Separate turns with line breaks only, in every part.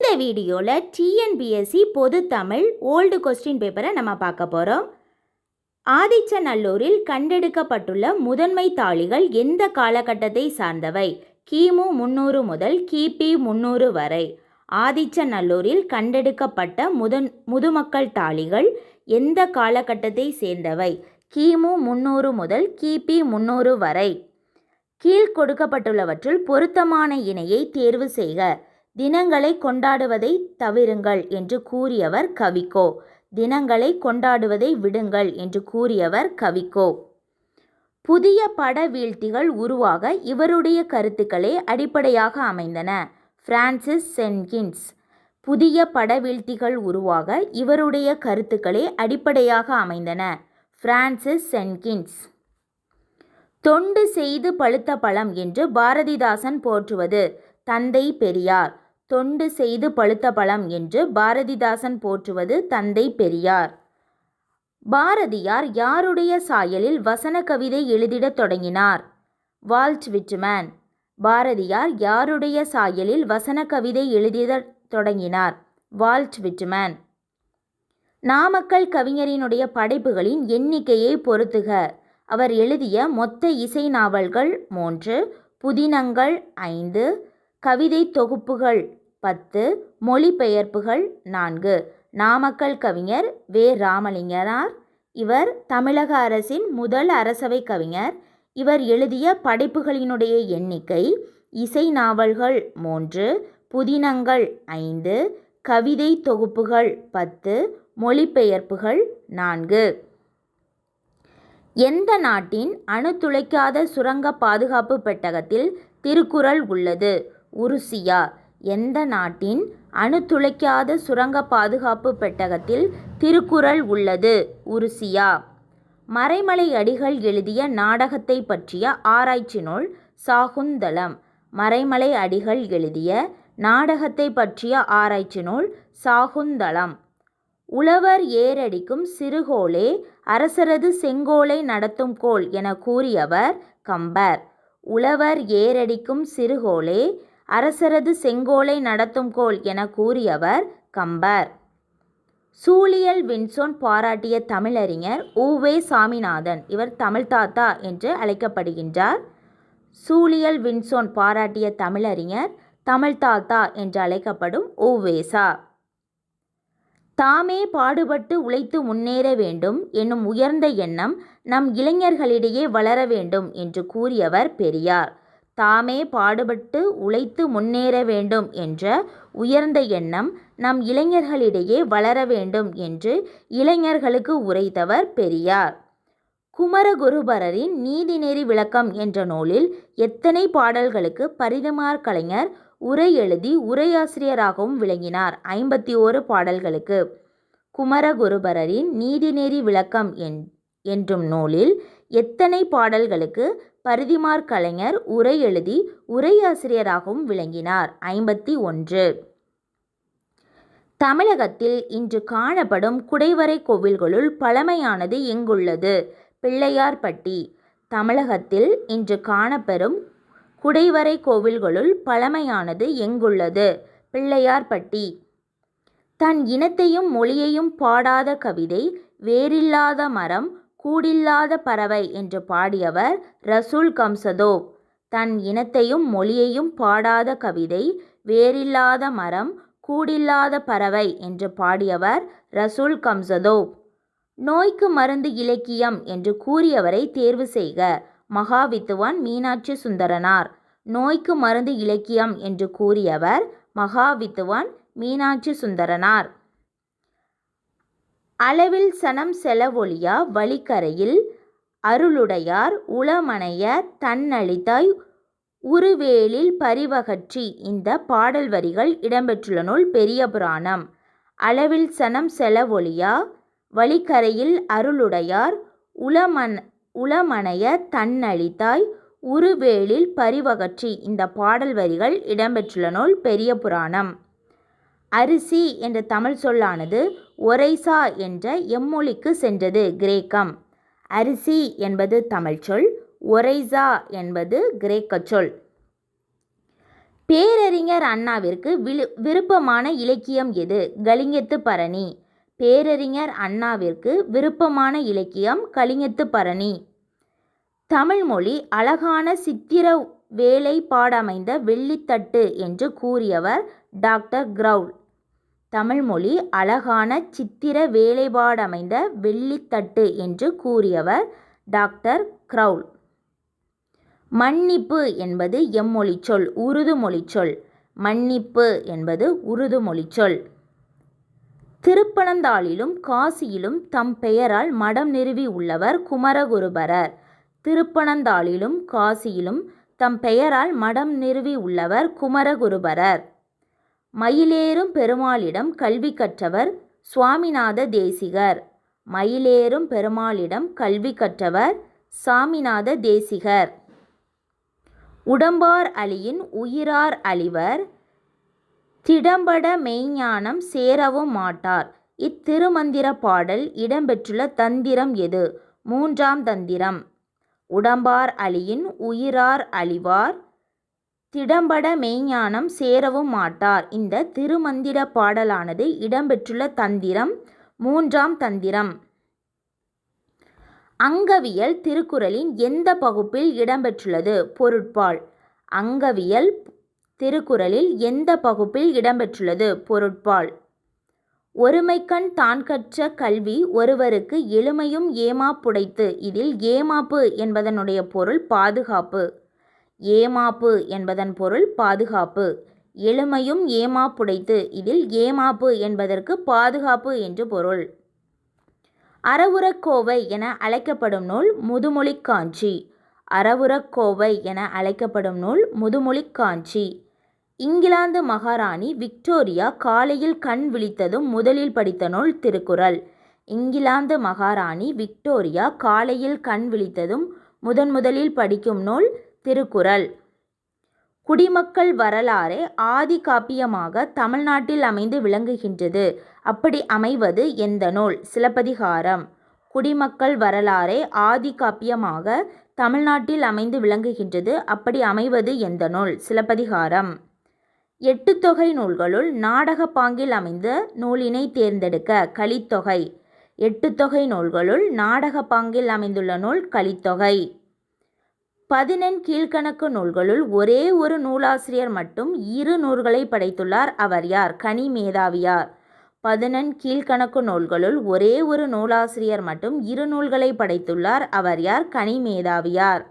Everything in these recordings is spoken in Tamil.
இந்த வீடியோவில் டிஎன்பிஎஸ்சி பொது தமிழ் ஓல்டு கொஸ்டின் பேப்பரை நம்ம பார்க்க போகிறோம். ஆதிச்சநல்லூரில் கண்டெடுக்கப்பட்டுள்ள முதன்மை தாளிகள் எந்த காலகட்டத்தை சார்ந்தவை? கிமு 300 முதல் கிபி 300 வரை. ஆதிச்சநல்லூரில் கண்டெடுக்கப்பட்ட முதுமக்கள் தாளிகள் எந்த காலகட்டத்தை சேர்ந்தவை? கிமு 300 முதல் கிபி 300 வரை. கீழ் கொடுக்கப்பட்டுள்ளவற்றுள் பொருத்தமான இணையை தேர்வு செய்க. தினங்களை கொண்டாடுவதை தவிருங்கள் என்று கூறியவர் கவிக்கோ. தினங்களை கொண்டாடுவதை விடுங்கள் என்று கூறியவர் கவிக்கோ. புதிய பட வீழ்த்திகள் உருவாக இவருடைய கருத்துக்களே அடிப்படையாக அமைந்தன. பிரான்சிஸ் சென்கின்ஸ். புதிய பட வீழ்த்திகள் உருவாக இவருடைய கருத்துக்களே அடிப்படையாக அமைந்தன. பிரான்சிஸ் சென்கின்ஸ். தொண்டு செய்து பழுத்த பழம் என்று பாரதிதாசன் போற்றுவது தந்தை பெரியார். தொண்டு செய்து பழுத்த பழம் என்று பாரதிதாசன் போற்றுவது தந்தை பெரியார். பாரதியார் யாருடைய சாயலில் வசன கவிதை எழுதிடத் தொடங்கினார்? Walt Whitman. பாரதியார் யாருடைய சாயலில் வசன கவிதை எழுதிடத் தொடங்கினார்? Walt Whitman. நாமக்கல் கவிஞரினுடைய படைப்புகளின் எண்ணிக்கையை பொறுத்துக. அவர் எழுதிய மொத்த இசை நாவல்கள் 3, புதினங்கள் 5, கவிதை தொகுப்புகள் 10, மொழிபெயர்ப்புகள் 4. நாமக்கல் கவிஞர் வே. ராமலிங்கனார். இவர் தமிழக அரசின் முதல் அரசவை கவிஞர். இவர் எழுதிய படைப்புகளினுடைய எண்ணிக்கை: இசை நாவல்கள் 3, புதினங்கள் 5, கவிதை தொகுப்புகள் 10, மொழிபெயர்ப்புகள் 4. எந்த நாட்டின் அணுத்துளைக்காத சுரங்க பாதுகாப்பு பெட்டகத்தில் திருக்குறள் உள்ளது? உருசியா. எந்த நாட்டின் அணுத்துளைக்காத சுரங்க பாதுகாப்பு பெட்டகத்தில் திருக்குறள் உள்ளது? உருசியா. மறைமலை அடிகள் எழுதிய நாடகத்தை பற்றிய ஆராய்ச்சி நூல் சாகுந்தலம். மறைமலை அடிகள் எழுதிய நாடகத்தை பற்றிய ஆராய்ச்சி நூல் சாகுந்தலம். உழவர் ஏரடிக்கும் சிறுகோலே அரசரது செங்கோலை நடத்தும் கோல் என கூறியவர் கம்பர். உழவர் ஏரடிக்கும் சிறுகோலே அரசரது செங்கோலை நடத்தும் கோல் என கூறியவர் கம்பர். சூழியல் வின்சென்ட் பாராட்டிய தமிழறிஞர் உ.வே. சாமிநாதன். இவர் தமிழ் தாத்தா என்று அழைக்கப்படுகின்றார். சூழியல் வின்சென்ட் பாராட்டிய தமிழறிஞர் தமிழ் தாத்தா என்று அழைக்கப்படும் உ.வே.சா. தாமே பாடுபட்டு உழைத்து முன்னேற வேண்டும் என்னும் உயர்ந்த எண்ணம் நம் இளைஞர்களிடையே வளர வேண்டும் என்று கூறியவர் பெரியார். தாமே பாடுபட்டு உழைத்து முன்னேற வேண்டும் என்ற உயர்ந்த எண்ணம் நம் இளைஞர்களிடையே வளர வேண்டும் என்று இளைஞர்களுக்கு உரைத்தவர் பெரியார். குமரகுருபரரின் நீதிநெறி விளக்கம் என்ற நூலில் எத்தனை பாடல்களுக்கு பரிதிமாற் கலைஞர் உரை எழுதி உரையாசிரியராகவும் விளங்கினார்? 51 பாடல்களுக்கு. குமரகுருபரரின் நீதிநெறி விளக்கம் என்றும் நூலில் எத்தனை பாடல்களுக்கு பரிதிமாற் கலைஞர் உரை எழுதி உரையாசிரியராகவும் விளங்கினார்? 51. தமிழகத்தில் இன்று காணப்படும் குடைவரை கோவில்களுள் பழமையானது எங்குள்ளது? பிள்ளையார்பட்டி. தமிழகத்தில் இன்று காணப்பெறும் குடைவரை கோவில்களுள் பழமையானது எங்குள்ளது? பிள்ளையார்பட்டி. தன் இனத்தையும் மொழியையும் பாடாத கவிதை வேரில்லாத மரம் கூடில்லாத பறவை என்று பாடியவர் ரசூல் கம்சதோவ். தன் இனத்தையும் மொழியையும் பாடாத கவிதை வேரில்லாத மரம் கூடில்லாத பறவை என்று பாடியவர் ரசூல் கம்சதோவ். நோய்க்கு மருந்து இலக்கியம் என்று கூறியவரை தேர்வு செய்க. மகாவித்துவான் மீனாட்சி சுந்தரனார். நோய்க்கு மருந்து இலக்கியம் என்று கூறியவர் மகாவித்துவான் மீனாட்சி சுந்தரனார். அளவில் சனம் செலவொழியா வழிக்கரையில் அருளுடையார் உளமனைய தன்னளித்தாய் உருவேலில் பரிவகற்றி. இந்த பாடல் வரிகள் இடம்பெற்றுள்ள நூல் பெரிய புராணம். அளவில் சனம் செலவொழியா வழிக்கரையில் அருளுடையார் உளமனைய தன்னளித்தாய் உருவேலில் பரிவகற்றி. இந்த பாடல் வரிகள் இடம்பெற்றுள்ள நூல் பெரிய புராணம். அரிசி என்ற தமிழ் சொல்லானது ஒரைசா என்ற எம்மொழிக்கு சென்றது. கிரேக்கம். அரிசி என்பது தமிழ் சொல், ஒரைசா என்பது கிரேக்க சொல். பேரறிஞர் அண்ணாவிற்கு விருப்பமான இலக்கியம் எது? கலிங்கத்து பரணி. பேரறிஞர் அண்ணாவிற்கு விருப்பமான இலக்கியம் கலிங்கத்து பரணி. தமிழ்மொழி அழகான சித்திர வேலைப்பாடமைந்த வெள்ளித்தட்டு என்று கூறியவர் டாக்டர் கிரவுல். தமிழ்மொழி அழகான சித்திர வேலைப்பாடமைந்த வெள்ளித்தட்டு என்று கூறியவர் டாக்டர் கிரவுல். மன்னிப்பு என்பது எம்மொழிச்சொல்? உருது மொழிச்சொல். மன்னிப்பு என்பது உருது மொழிச்சொல். திருப்பனந்தாளிலும் காசியிலும் தம் பெயரால் மடம் நிறுவி உள்ளவர் குமரகுருபரர். திருப்பனந்தாளிலும் காசியிலும் தம் பெயரால் மடம் நிறுவி உள்ளவர் குமரகுருபரர். மயிலேறும் பெருமாளிடம் கல்வி கற்றவர் சுவாமிநாத தேசிகர். மயிலேறும் பெருமாளிடம் கல்வி கற்றவர் சாமிநாத தேசிகர். உடம்பார் அழியின் உயிரார் அழிவர் திடம்பட மெய்ஞானம் சேரவும் மாட்டார். இத்திருமந்திர பாடல் இடம்பெற்றுள்ள தந்திரம் எது? மூன்றாம் தந்திரம். உடம்பார் அழியின் உயிரார் அழிவார் திடம்பட மெய்ஞானம் சேரவும் மாட்டார். இந்த திருமந்திர பாடலானது இடம்பெற்றுள்ள தந்திரம் மூன்றாம் தந்திரம். அங்கவியல் திருக்குறளின் எந்த பகுப்பில் இடம்பெற்றுள்ளது? பொருட்பால். அங்கவியல் திருக்குறளில் எந்த பகுப்பில் இடம்பெற்றுள்ளது? பொருட்பால். ஒருமைக்கண் தான் கற்ற கல்வி ஒருவருக்கு எழுமையும் ஏமாப்புடைத்து. இதில் ஏமாப்பு என்பதனுடைய பொருள் பாதுகாப்பு. ஏமாப்பு என்பதன் பொருள் பாதுகாப்பு. எழுமையும் ஏமாப்புடைத்து. இதில் ஏமாப்பு என்பதற்கு பாதுகாப்பு என்று பொருள். அறவுரக்கோவை என அழைக்கப்படும் நூல் முதுமொழிக்காஞ்சி. அறவுரக்கோவை என அழைக்கப்படும் நூல் முதுமொழிக்காஞ்சி. இங்கிலாந்து மகாராணி விக்டோரியா காலையில் கண் விழித்ததும் முதலில் படித்த நூல் திருக்குறள். இங்கிலாந்து மகாராணி விக்டோரியா காலையில் கண் விழித்ததும் முதலில் படிக்கும் நூல் திருக்குறள். குடிமக்கள் வரலாறே ஆதி காப்பியமாக தமிழ்நாட்டில் அமைந்து விளங்குகின்றது. அப்படி அமைவது எந்த நூல்? சிலப்பதிகாரம். குடிமக்கள் வரலாறே ஆதி காப்பியமாக தமிழ்நாட்டில் அமைந்து விளங்குகின்றது. அப்படி அமைவது எந்த நூல்? சிலப்பதிகாரம். 8 தொகை நூல்களுள் நாடக பாங்கில் அமைந்த நூலினை தேர்ந்தெடுக்க. கலித்தொகை. 8 தொகை நூல்களுள் நாடக பாங்கில் அமைந்துள்ள நூல் கலித்தொகை. 14 கீழ்க்கணக்கு நூல்களுள் ஒரே ஒரு நூலாசிரியர் மட்டும் 2 நூல்களை படைத்துள்ளார். அவர் யார்? கனிமேதாவியார். 14 கீழ்க்கணக்கு நூல்களுள் ஒரே ஒரு நூலாசிரியர் மட்டும் 2 நூல்களை படைத்துள்ளார். அவர் யார்? கனிமேதாவியார்.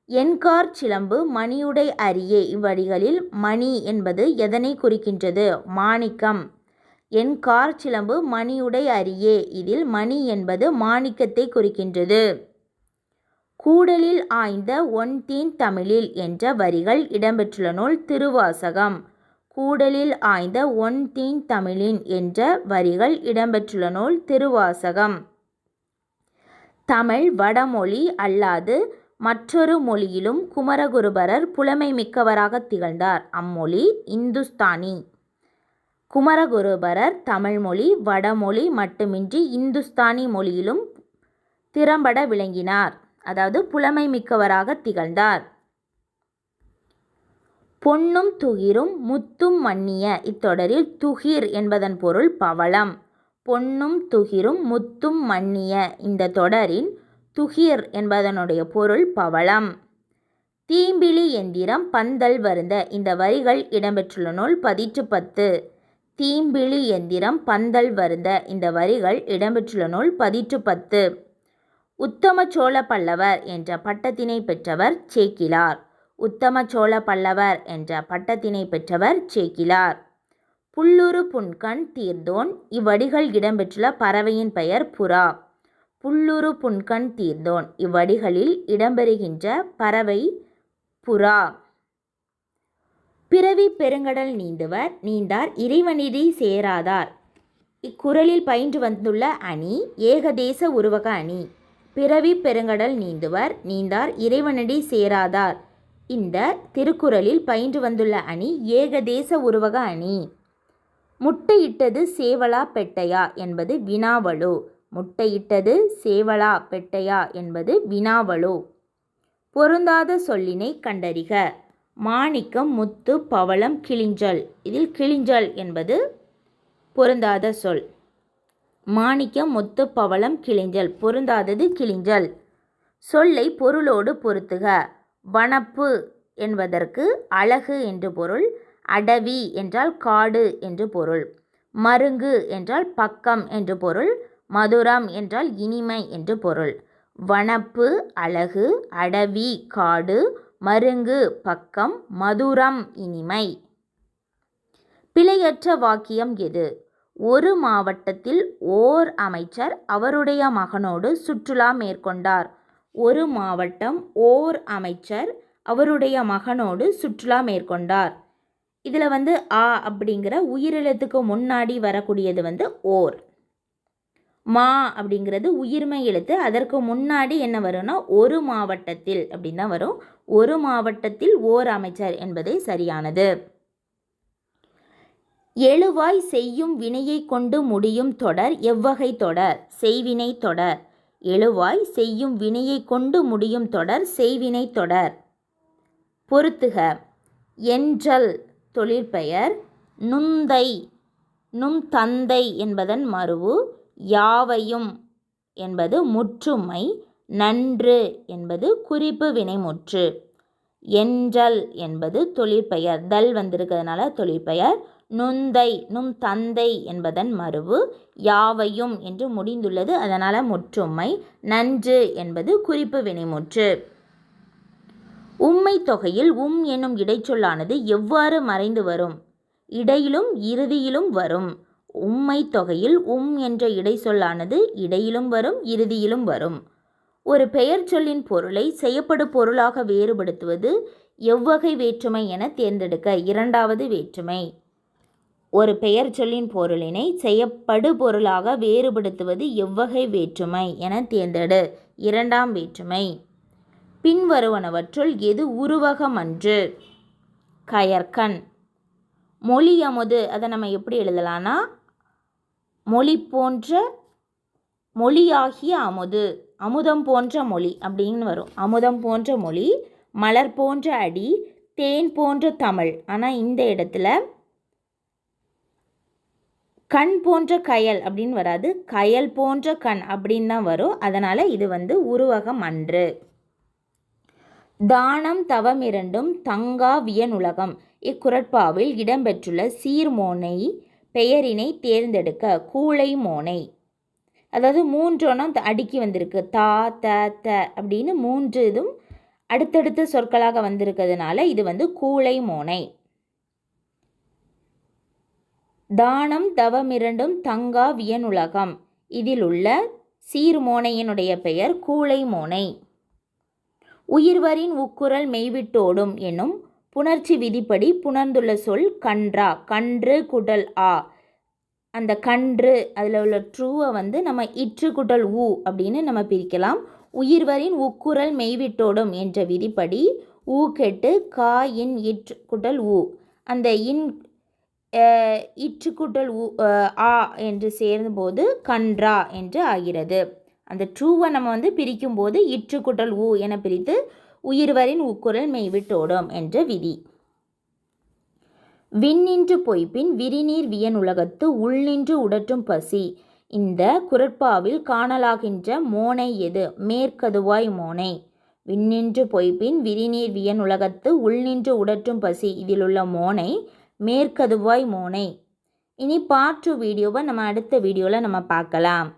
எண்கார் சிலம்பு மணியுடை அரியே. இவ்வடிகளில் மணி என்பது எதனை குறிக்கின்றது? மாணிக்கம். எண்கார் சிலம்பு மணியுடை அரியே. இதில் மணி என்பது மாணிக்கத்தை குறிக்கின்றது. கூடலில் ஆய்ந்த ஒண்தீன் தமிழில் என்ற வரிகள் இடம்பெற்றுள்ள நூல் திருவாசகம். கூடலில் ஆய்ந்த ஒண்தீன் தமிழின் என்ற வரிகள் இடம்பெற்றுள்ள நூல் திருவாசகம். தமிழ் வடமொழி அல்லாது மற்றொரு மொழியிலும் குமரகுருபரர் புலமை மிக்கவராக திகழ்ந்தார். அம்மொழி இந்துஸ்தானி. குமரகுருபரர் தமிழ்மொழி வடமொழி மட்டுமின்றி இந்துஸ்தானி மொழியிலும் திறம்பட விளங்கினார். அதாவது புலமை மிக்கவராக திகழ்ந்தார். பொன்னும் துகிரும் முத்தும் மன்னிய. இத்தொடரில் துகிர் என்பதன் பொருள் பவளம். பொன்னும் துகிரும் முத்தும் மன்னிய. இந்த தொடரின் துகிர் என்பதனுடைய பொருள் பவளம். தீம்பிழி எந்திரம் பந்தல் வருந்த. இந்த வரிகள் இடம்பெற்றுள்ள நூல் பதிற்று10. தீம்பிழி எந்திரம் பந்தல் வருந்த. இந்த வரிகள் இடம்பெற்றுள்ள நூல் பதிற்று10. உத்தம சோழ பல்லவர் என்ற பட்டத்தினை பெற்றவர் சேக்கிழார். உத்தம சோழ பல்லவர் என்ற பட்டத்தினை பெற்றவர் சேக்கிழார். புல்லுரு புன்கண் தீர்ந்தோன். இவ்வடிகள் இடம்பெற்றுள்ள பறவையின் பெயர் புறா. புல்லுரு புன்கண் தீர்ந்தோன். இவ்வடிகளில் இடம்பெறுகின்ற பறவை புறா. பிறவி பெருங்கடல் நீந்துவர் நீந்தார் இறைவனடி சேராதார். இக்குறளில் பயின்று வந்துள்ள அணி ஏகதேச உருவக அணி. பிறவி பெருங்கடல் நீந்துவர் நீந்தார் இறைவனடி சேராதார். இந்த திருக்குறளில் பயின்று வந்துள்ள அணி ஏகதேச உருவக அணி. முட்டையிட்டது சேவலா பெட்டையா என்பது வினாவழு. முட்டையிட்டது சேவலா பெட்டையா என்பது வினாவழு. பொருந்தாத சொல்லினை கண்டறிக. மாணிக்கம், முத்து, பவளம், கிளிஞ்சல். இதில் கிளிஞ்சல் என்பது பொருந்தாத சொல். மாணிக்கம், முத்து, பவளம், கிளிஞ்சல். பொருந்தாதது கிளிஞ்சல். சொல்லை பொருளோடு பொருத்துக. வனப்பு என்பதற்கு அழகு என்று பொருள். அடவி என்றால் காடு என்று பொருள். மருங்கு என்றால் பக்கம் என்று பொருள். மதுரம் என்றால் இனிமை என்று பொருள். வனப்பு அழகு, அடவி காடு, மருங்கு பக்கம், மதுரம் இனிமை. பிழையற்ற வாக்கியம் எது? ஒரு மாவட்டத்தில் ஓர் அமைச்சர் அவருடைய மகனோடு சுற்றுலா மேற்கொண்டார். ஒரு மாவட்டம், ஓர் அமைச்சர் அவருடைய மகனோடு சுற்றுலா மேற்கொண்டார். இதில் ஆ அப்படிங்கிற உயிரெழுத்துக்கு முன்னாடி வரக்கூடியது ஓர். மா அப்படிங்கிறது உயிர்மை எழுத்து. அதற்கு முன்னாடி என்ன வரும்னா ஒரு மாவட்டத்தில் அப்படின்னு தான் வரும். ஒரு மாவட்டத்தில் ஓர் அமைச்சர் என்பதே சரியானது. எழுவாய் செய்யும் வினையை கொண்டு முடியும் தொடர் எவ்வகை தொடர்? செய்வினை தொடர். எழுவாய் செய்யும் வினையை கொண்டு முடியும் தொடர் செய்வினை தொடர். பொருத்துக. என்றல் தொழிற்பெயர். நுந்தை, நும் தந்தை என்பதன் மருவு. யாவையும் என்பது முற்றுமை. நன்று என்பது குறிப்பு வினைமுற்று. என்றல் என்பது தொழிற்பெயர். தல் வந்திருக்கிறதுனால தொழிற்பெயர். நுந்தை, நும் தந்தை என்பதன் மருவு. யாவையும் என்று முடிந்துள்ளது, அதனால் முற்றுமை. நன்று என்பது குறிப்பு வினைமுற்று. உம்மை தொகையில் என்னும் இடைச்சொல்லானது எவ்வாறு மறைந்து வரும்? இடையிலும் இறுதியிலும் வரும். உம்மை தொகையில் என்ற இடைச்சொல்லானது இடையிலும் வரும், இறுதியிலும் வரும். ஒரு பெயர் சொல்லின் பொருளை செய்யப்படு பொருளாக வேறுபடுத்துவது எவ்வகை வேற்றுமை என தேர்ந்தெடுக்க. இரண்டாவது வேற்றுமை. ஒரு பெயர் சொல்லின் பொருளினை செய்யப்படு பொருளாக வேறுபடுத்துவது எவ்வகை வேற்றுமை என தேர்ந்தெடு. இரண்டாம் வேற்றுமை. பின்வருவனவற்றுள் எது உருவகமன்று? கயற்கண். மொழி அமுது, அதை நம்ம எப்படி எழுதலான்னா மொழி போன்ற மொழியாகிய அமுது, அமுதம் போன்ற மொழி அப்படின்னு வரும். அமுதம் போன்ற மொழி, மலர் போன்ற அடி, தேன் போன்ற தமிழ். ஆனால் இந்த இடத்துல கண் போன்ற கயல் அப்படின்னு வராது, கயல் போன்ற கண் அப்படின்னு தான் வரும். அதனால் இது உருவகம் அன்று. தானம் தவம் இரண்டும் தங்கா வியனுலகம். இக்குறட்பாவில் இடம்பெற்றுள்ள சீர்மோனை பெயரினை தேர்ந்தெடுக்க. கூளை மோனை. அதாவது மூன்றோனம் அடுக்கி வந்திருக்கு. தா த த அப்படின்னு மூன்று இதுவும் அடுத்தடுத்த சொற்களாக வந்திருக்கிறதுனால இது கூளை மோனை. தானம் தவம் இரண்டும் தங்கா வியனுலகம். இதில் உள்ள சீர்மோனையினுடைய பெயர் கூளை மோனை. உயிர்வரின் உக்குரல் மெய்விட்டோடும் என்னும் புணர்ச்சி விதிப்படி புணர்ந்துள்ள சொல் கன்றா. கன்று குடல் ஆ. அந்த கன்று அதில் உள்ள ட்ரூவை நம்ம இற்று குடல் ஊ அப்படின்னு நம்ம பிரிக்கலாம். உயிர்வரின் உக்குரல் மெய்விட்டோடும் என்ற விதிப்படி ஊ கெட்டு கா இன் இற்று குடல் ஊ. அந்த இற்று குடல் ஊ ஆ என்று சேர்ந்தபோது கன்றா என்று ஆகிறது. அந்த ட்ரூவை நம்ம பிரிக்கும்போது இற்று குடல் ஊ என பிரித்து உயிர்வரின் உக்குரல் மெய்விட்டோடும் என்ற விதி. விண்ணின்று பொய்ப்பின் விரிநீர் வியனுலகத்து உள்நின்று உடற்றும் பசி. இந்த குறட்பாவில் காணலாகின்ற மோனை எது? மேற்கதுவாய் மோனை. விண்ணின்று பொய்ப்பின் விரிநீர் வியனுலகத்து உள்நின்று உடற்றும் பசி. இதிலுள்ள மோனை மேற்கதுவாய் மோனை. இனி பார்ட் 2 வீடியோவை நம்ம அடுத்த வீடியோவில் நம்ம பார்க்கலாம்.